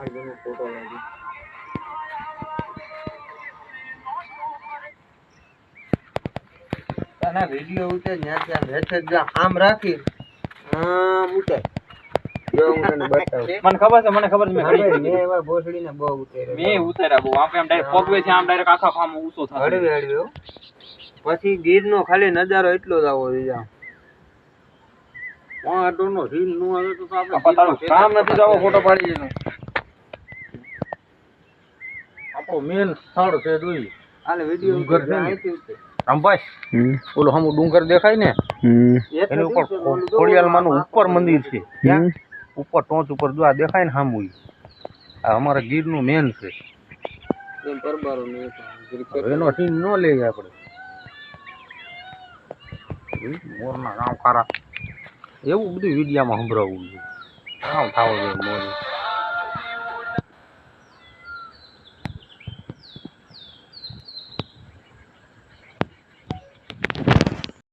આજનો ફોટો લાગી તાના વિડિયો ઉતે ન્યા ત્યાં બેઠે જ આમ રાખી આમ ઉતે જો હું તને બતાવું મને ખબર છે મે મે એવા ભોસડીને બહુ ઉતાર્યા મે ઉતાર્યા બહુ આમ ડાયરેક્ટ પગવે છે આમ ડાયરેક્ટ આખા ફામ ઊંચો થતો હળવે હળવે પછી ગીરનો ખાલી નજારો એટલો જ આવો દીધા આટોનો રીલ નો આવે તો આપણે કામ નથી જાવો ફોટો પાડી દેનો આપણો મેન સ્થળ છે જોઈ આલે વિડિયો ડુંગર છે ને રામભાઈ ઓલો હમુ ડુંગર દેખાય ને એની ઉપર ખોડિયાલમાંનું ઉપર મંદિર છે ત્યાં ઉપર ટોચ ઉપર જો આ દેખાય ને સામુ આ અમારા ગીરનું મેન છે એમ પરબારો ને એનો સીન નો લઈએ આપણે મોરના ગામ ખારા એવું બધું વિડિયામાં સંભળાવવું છે આમ થાવ જોઈએ મોર